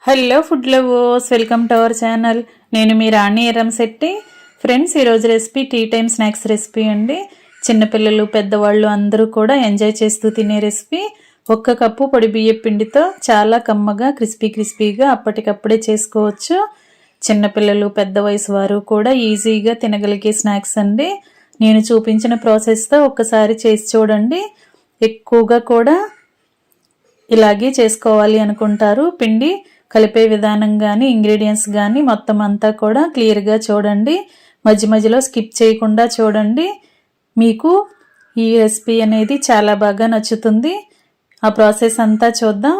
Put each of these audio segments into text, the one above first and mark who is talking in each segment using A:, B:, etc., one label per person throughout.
A: Hello food lovers, welcome to our channel. నేను మీ Rani Erramsetti. Friends, ఈరోజు recipe tea time snacks recipe అండి. చిన్నపిల్లలు పెద్దవాళ్ళు అందరూ కూడా ఎంజాయ్ చేస్తూ తినే రెసిపీ. 1 కప్పు పొడి బియ్యం పిండితో చాలా కమ్మగా క్రిస్పీగా అప్పటికప్పుడే చేసుకోవచ్చు. చిన్నపిల్లలు పెద్ద వయసు వారు కూడా ఈజీగా తినగలిగే స్నాక్స్ అండి. నేను చూపించిన ప్రాసెస్తో ఒక్కసారి చేసి చూడండి. ఎక్కువగా కూడా ఇలాగే చేసుకోవాలి అనుకుంటారు. పిండి కలిపే విధానం కానీ ఇంగ్రీడియంట్స్ కానీ మొత్తం అంతా కూడా క్లియర్గా చూడండి. మధ్యలో స్కిప్ చేయకుండా చూడండి. మీకు ఈ రెసిపీ అనేది చాలా బాగా నచ్చుతుంది. ఆ ప్రాసెస్ అంతా చూద్దాం.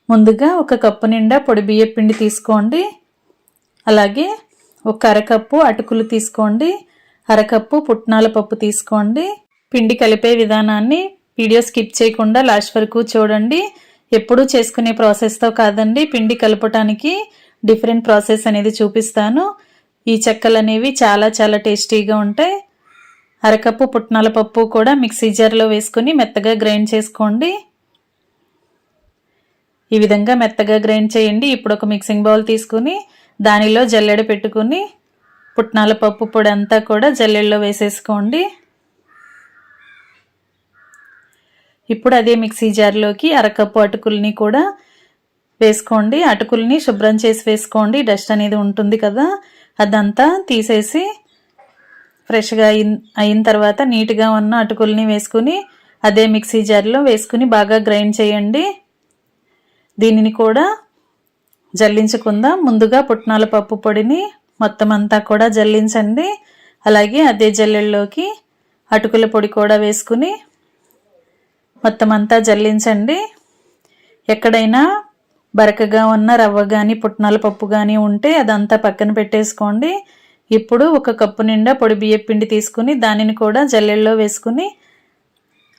A: ముందుగా 1 కప్పు నిండా పొడి బియ్యం పిండి తీసుకోండి. అలాగే 1 అరకప్పు అటుకులు తీసుకోండి. అరకప్పు పుట్నాల పప్పు తీసుకోండి. పిండి కలిపే విధానాన్ని వీడియో స్కిప్ చేయకుండా లాస్ట్ వరకు చూడండి. ఎప్పుడూ చేసుకునే ప్రాసెస్తో కాదండి, పిండి కలపటానికి డిఫరెంట్ ప్రాసెస్ అనేది చూపిస్తాను. ఈ చెక్కలు అనేవి చాలా టేస్టీగా ఉంటాయి. అరకప్పు పుట్నాల పప్పు కూడా మిక్సీ జార్లో వేసుకుని మెత్తగా గ్రైండ్ చేసుకోండి. ఈ విధంగా మెత్తగా గ్రైండ్ చేయండి. ఇప్పుడు ఒక మిక్సింగ్ బౌల్ తీసుకుని దానిలో జల్లెడ పెట్టుకుని పుట్నాల పప్పు పొడి అంతా కూడా జల్లెడలో వేసేసుకోండి. ఇప్పుడు అదే మిక్సీ జార్లోకి అరకప్పు అటుకుల్ని కూడా వేసుకోండి. అటుకుల్ని శుభ్రం చేసి వేసుకోండి. డస్ట్ అనేది ఉంటుంది కదా, అదంతా తీసేసి ఫ్రెష్గా అయిన తర్వాత నీట్గా ఉన్న అటుకుల్ని వేసుకుని అదే మిక్సీ జార్లో వేసుకుని బాగా గ్రైండ్ చేయండి. దీనిని కూడా జల్లించుకుందాం. ముందుగా పుట్నాల పప్పు పొడిని మొత్తం అంతా కూడా జల్లించండి. అలాగే అదే జల్లెల్లోకి అటుకుల పొడి కూడా వేసుకుని మొత్తం అంతా జల్లించండి. ఎక్కడైనా బరకగా ఉన్న రవ్వ కానీ పుట్నాల పప్పు కానీ ఉంటే అదంతా పక్కన పెట్టేసుకోండి. ఇప్పుడు 1 కప్పు నిండా పొడి బియ్యం పిండి తీసుకుని దానిని కూడా జల్లెల్లో వేసుకుని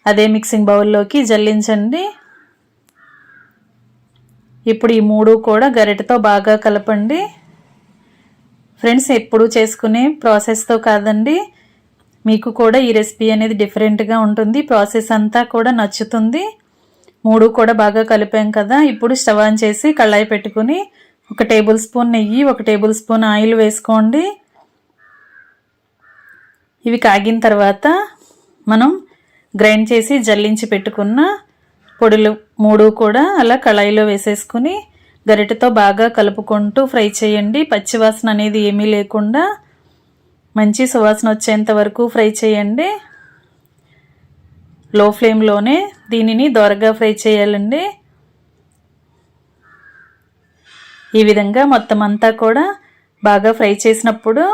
A: అదే మిక్సింగ్ బౌల్లోకి జల్లించండి. ఇప్పుడు ఈ 3 కూడా గరిటెతో బాగా కలపండి. ఫ్రెండ్స్, ఎప్పుడు చేసుకునే ప్రాసెస్తో కాదండి, మీకు కూడా ఈ రెసిపీ అనేది డిఫరెంట్గా ఉంటుంది. ప్రాసెస్ అంతా కూడా నచ్చుతుంది. 3 కూడా బాగా కలిపాం కదా. ఇప్పుడు స్టవ్ ఆన్ చేసి కళాయి పెట్టుకుని 1 టేబుల్ స్పూన్ నెయ్యి 1 టేబుల్ స్పూన్ ఆయిల్ వేసుకోండి. ఇవి కాగిన తర్వాత మనం గ్రైండ్ చేసి జల్లించి పెట్టుకున్న పొడులు 3 కూడా అలా కళాయిలో వేసేసుకుని గరిటెతో బాగా కలుపుకుంటూ ఫ్రై చేయండి. పచ్చివాసన అనేది ఏమీ లేకుండా మంచి సువాసన వచ్చేంత వరకు ఫ్రై చేయండి. లో ఫ్లేమ్లోనే దీనిని దోరగా ఫ్రై చేయాలండి. ఈ విధంగా మొత్తం అంతా కూడా బాగా ఫ్రై చేసినప్పుడు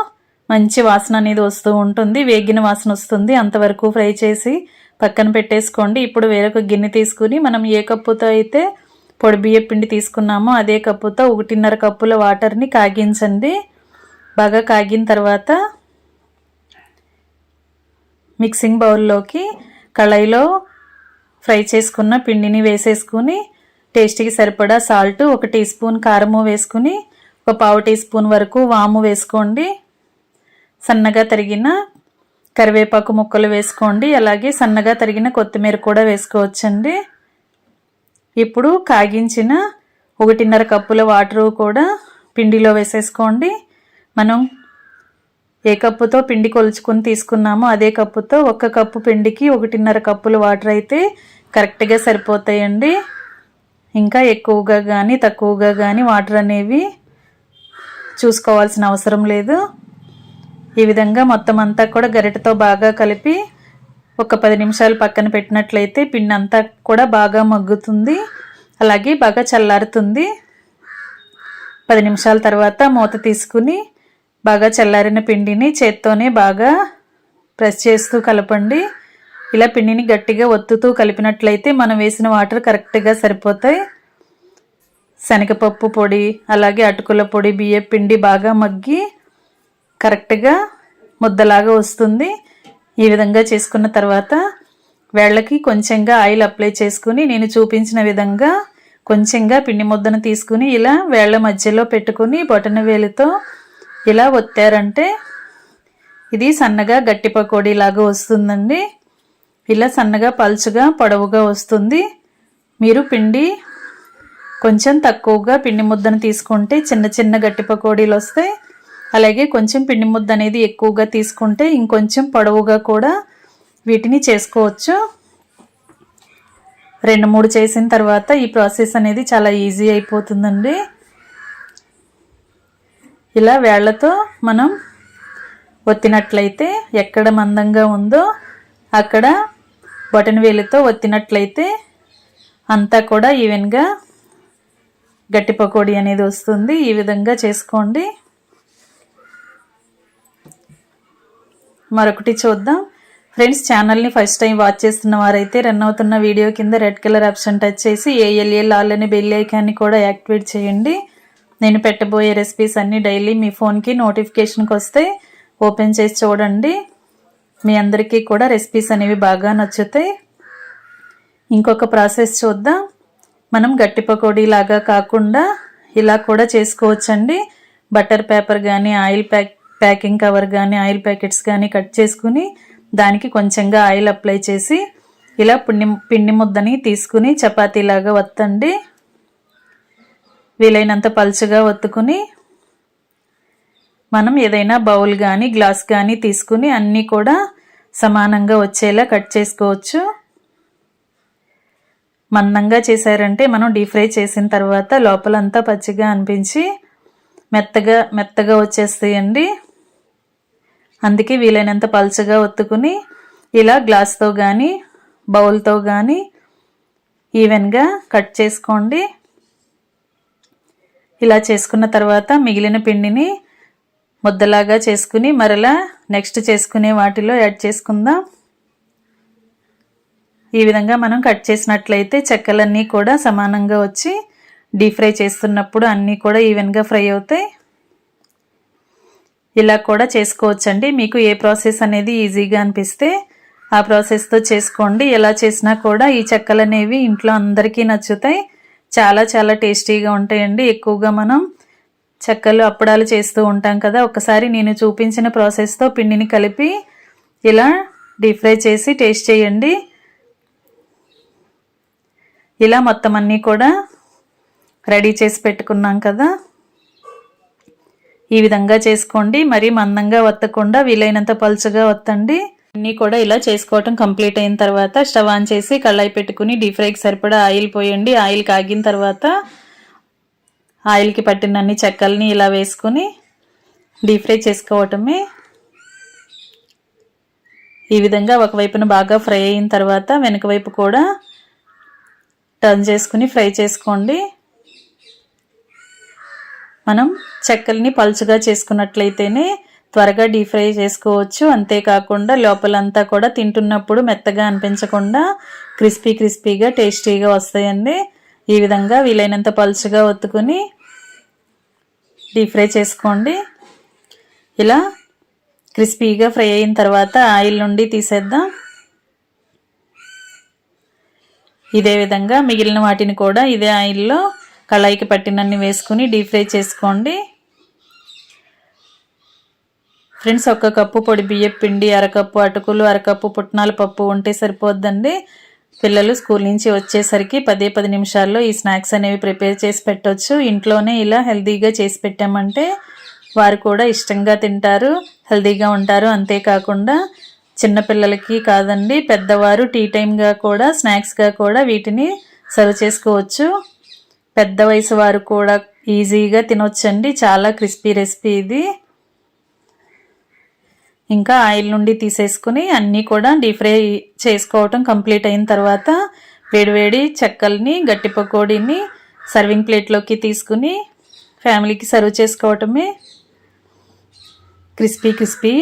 A: మంచి వాసన అనేది వస్తూ ఉంటుంది, వేగిన వాసన వస్తుంది. అంతవరకు ఫ్రై చేసి పక్కన పెట్టేసుకోండి. ఇప్పుడు వేరొక గిన్నె తీసుకుని మనం ఏ కప్పుతో అయితే పొడి బియ్యం పిండి తీసుకున్నామో అదే కప్పుతో 1.5 కప్పుల వాటర్ని కాగించండి. బాగా కాగిన తర్వాత మిక్సింగ్ బౌల్లోకి కళాయిలో ఫ్రై చేసుకున్న పిండిని వేసేసుకుని టేస్ట్కి సరిపడా సాల్ట్ 1 టీ స్పూన్ కారము వేసుకుని 1 పావు టీ స్పూన్ వరకు వాము వేసుకోండి. సన్నగా తరిగిన కరివేపాకు ముక్కలు వేసుకోండి. అలాగే సన్నగా తరిగిన కొత్తిమీర కూడా వేసుకోవచ్చండి. ఇప్పుడు కాగించిన 1.5 కప్పుల వాటర్ కూడా పిండిలో వేసేసుకోండి. మనం ఏ కప్పుతో పిండి కొలుచుకుని తీసుకున్నామో అదే కప్పుతో 1 కప్పు పిండికి 1.5 కప్పుల వాటర్ అయితే కరెక్ట్గా సరిపోతాయండి. ఇంకా ఎక్కువగా కానీ తక్కువగా కానీ వాటర్ అనేవి చూసుకోవాల్సిన అవసరం లేదు. ఈ విధంగా మొత్తం అంతా కూడా గరిటెతో బాగా కలిపి 10 నిమిషాలు పక్కన పెట్టినట్లయితే పిండి అంతా కూడా బాగా మగ్గుతుంది. అలాగే బాగా చల్లారుతుంది. 10 నిమిషాల తర్వాత మూత తీసుకుని బాగా చల్లారిన పిండిని చేత్తోనే బాగా ప్రెస్ చేస్తూ కలపండి. ఇలా పిండిని గట్టిగా ఒత్తుతూ కలిపినట్లయితే మనం వేసిన వాటర్ కరెక్ట్గా సరిపోతాయి. శనగపప్పు పొడి అలాగే అటుకుల పొడి బియ్యం పిండి బాగా మగ్గి కరెక్ట్గా ముద్దలాగా వస్తుంది. ఈ విధంగా చేసుకున్న తర్వాత వేళ్ళకి కొంచెంగా ఆయిల్ అప్లై చేసుకుని నేను చూపించిన విధంగా కొంచెంగా పిండి ముద్దను తీసుకుని ఇలా వేళ్ళ మధ్యలో పెట్టుకుని బొటన వేలుతో ఇలా ఒత్తారంటే ఇది సన్నగా గట్టి పకోడీ లాగా వస్తుందండి. ఇలా సన్నగా పల్చగా పొడవుగా వస్తుంది. మీరు పిండి కొంచెం తక్కువగా పిండి ముద్దను తీసుకుంటే చిన్న చిన్న గట్టి పకోడీలు వస్తాయి. అలాగే కొంచెం పిండి ముద్ద అనేది ఎక్కువగా తీసుకుంటే ఇంకొంచెం పొడవుగా కూడా వీటిని చేసుకోవచ్చు. 2-3 చేసిన తర్వాత ఈ ప్రాసెస్ అనేది చాలా ఈజీ అయిపోతుందండి. ఇలా వేళ్లతో మనం ఒత్తినట్లయితే ఎక్కడ మందంగా ఉందో అక్కడ బటన్ వేలితో ఒత్తినట్లయితే అంతా కూడా ఈవెన్గా గట్టి పకోడీ అనేది వస్తుంది. ఈ విధంగా చేసుకోండి. మరొకటి చూద్దాం ఫ్రెండ్స్. ఛానల్ని ఫస్ట్ టైం వాచ్ చేస్తున్న వారైతే రన్ అవుతున్న వీడియో కింద రెడ్ కలర్ ఆప్షన్ టచ్ చేసి ALL ఆల్ అనే బెల్ ఐకాన్ని కూడా యాక్టివేట్ చేయండి. నేను పెట్టబోయే రెసిపీస్ అన్నీ డైలీ మీ ఫోన్కి నోటిఫికేషన్కి వస్తే ఓపెన్ చేసి చూడండి. మీ అందరికీ కూడా రెసిపీస్ అనేవి బాగా నచ్చుతాయి. ఇంకొక ప్రాసెస్ చూద్దాం. మనం గట్టి పకోడీ లాగా కాకుండా ఇలా కూడా చేసుకోవచ్చండి. బటర్ పేపర్ కానీ ఆయిల్ ప్యాకింగ్ కవర్ కానీ ఆయిల్ ప్యాకెట్స్ కానీ కట్ చేసుకుని దానికి కొంచెంగా ఆయిల్ అప్లై చేసి ఇలా పిండి ముద్దని తీసుకుని చపాతీలాగా వత్తండి. వీలైనంత పలుచగా ఒత్తుకుని మనం ఏదైనా బౌల్ కానీ గ్లాస్ కానీ తీసుకుని అన్నీ కూడా సమానంగా వచ్చేలా కట్ చేసుకోవచ్చు. మందంగా చేశారంటే మనం డీప్ ఫ్రై చేసిన తర్వాత లోపలంతా పచ్చిగా అనిపించి మెత్తగా వచ్చేస్తాయండి. అందుకే వీలైనంత పలుచగా ఒత్తుకుని ఇలా గ్లాస్తో కానీ బౌల్తో కానీ ఈవెన్గా కట్ చేసుకోండి. ఇలా చేసుకున్న తర్వాత మిగిలిన పిండిని ముద్దలాగా చేసుకుని మరలా నెక్స్ట్ చేసుకునే వాటిలో యాడ్ చేసుకుందాం. ఈ విధంగా మనం కట్ చేసినట్లయితే చెక్కలన్నీ కూడా సమానంగా వచ్చి డీప్ ఫ్రై చేస్తున్నప్పుడు అన్నీ కూడా ఈవెన్గా ఫ్రై అవుతాయి. ఇలా కూడా చేసుకోవచ్చండి. మీకు ఏ ప్రాసెస్ అనేది ఈజీగా అనిపిస్తే ఆ ప్రాసెస్తో చేసుకోండి. ఎలా చేసినా కూడా ఈ చెక్కలు అనేవి ఇంట్లో అందరికీ నచ్చుతాయి. చాలా చాలా టేస్టీగా ఉంటాయండి. ఎక్కువగా మనం చెక్కలు అప్పడాలు చేస్తూ ఉంటాం కదా. ఒకసారి నేను చూపించిన ప్రాసెస్తో పిండిని కలిపి ఇలా డీప్ ఫ్రై చేసి టేస్ట్ చేయండి. ఇలా మొత్తం అన్నీ కూడా రెడీ చేసి పెట్టుకున్నాం కదా. ఈ విధంగా చేసుకోండి. మరీ మందంగా వత్తకుండా వీలైనంత పలుచగా వత్తండి. అన్నీ కూడా ఇలా చేసుకోవటం కంప్లీట్ అయిన తర్వాత స్టవ్ ఆన్ చేసి కళాయి పెట్టుకుని డీప్ ఫ్రైకి సరిపడా ఆయిల్ పోయండి. ఆయిల్ కాగిన తర్వాత ఆయిల్కి పట్టినన్ని చెక్కల్ని ఇలా వేసుకుని డీప్ ఫ్రై చేసుకోవటమే. ఈ విధంగా ఒకవైపున బాగా ఫ్రై అయిన తర్వాత వెనక వైపు కూడా టర్న్ చేసుకుని ఫ్రై చేసుకోండి. మనం చెక్కల్ని పలుచగా చేసుకున్నట్లయితేనే త్వరగా డీప్ ఫ్రై చేసుకోవచ్చు. అంతేకాకుండా లోపలంతా కూడా తింటున్నప్పుడు మెత్తగా అనిపించకుండా క్రిస్పీగా టేస్టీగా వస్తాయండి. ఈ విధంగా వీలైనంత పలుచగా ఒత్తుకుని డీప్ ఫ్రై చేసుకోండి. ఇలా క్రిస్పీగా ఫ్రై అయిన తర్వాత ఆయిల్ నుండి తీసేద్దాం. ఇదే విధంగా మిగిలిన వాటిని కూడా ఇదే ఆయిల్లో కళాయికి పట్టినన్ని వేసుకుని డీప్ ఫ్రై చేసుకోండి. ఫ్రెండ్స్, 1 కప్పు పొడి బియ్యం పిండి, అరకప్పు అటుకులు, అరకప్పు పుట్నాల పప్పు ఉంటే సరిపోద్దండి. పిల్లలు స్కూల్ నుంచి వచ్చేసరికి 10 నిమిషాల్లో ఈ స్నాక్స్ అనేవి ప్రిపేర్ చేసి పెట్టవచ్చు. ఇంట్లోనే ఇలా హెల్తీగా చేసి పెట్టామంటే వారు కూడా ఇష్టంగా తింటారు, హెల్తీగా ఉంటారు. అంతేకాకుండా చిన్నపిల్లలకి కాదండి, పెద్దవారు టీ టైంగా కూడా స్నాక్స్గా కూడా వీటిని సర్వ్ చేసుకోవచ్చు. పెద్ద వయసు వారు కూడా ఈజీగా తినొచ్చండి. చాలా క్రిస్పీ రెసిపీ ఇది. ఇంకా ఆయిల్ నుండి తీసేసుకుని అన్నీ కూడా డీప్ ఫ్రై చేసుకోవటం కంప్లీట్ అయిన తర్వాత వేడివేడి చెక్కల్ని గట్టి పకోడీని సర్వింగ్ ప్లేట్లోకి తీసుకుని ఫ్యామిలీకి సర్వ్ చేసుకోవటమే. క్రిస్పీ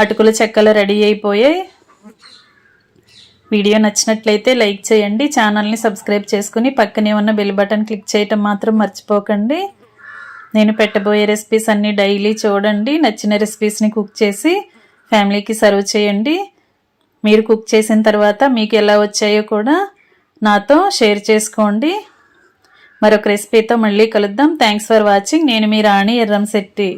A: అటుకుల చెక్కలు రెడీ అయిపోయాయి. వీడియో నచ్చినట్లయితే లైక్ చేయండి. ఛానల్ని సబ్స్క్రైబ్ చేసుకుని పక్కనే ఉన్న బెల్ బటన్ క్లిక్ చేయటం మాత్రం మర్చిపోకండి. నేను పెట్టబోయే రెసిపీస్ అన్నీ డైలీ చూడండి. నచ్చిన రెసిపీస్ని కుక్ చేసి ఫ్యామిలీకి సర్వ్ చేయండి. మీరు కుక్ చేసిన తర్వాత మీకు ఎలా వచ్చాయో కూడా నాతో షేర్ చేసుకోండి. మరొక రెసిపీతో మళ్ళీ కలుద్దాం. Thanks for watching. నేను మీ రాణి ఎర్రంశెట్టి.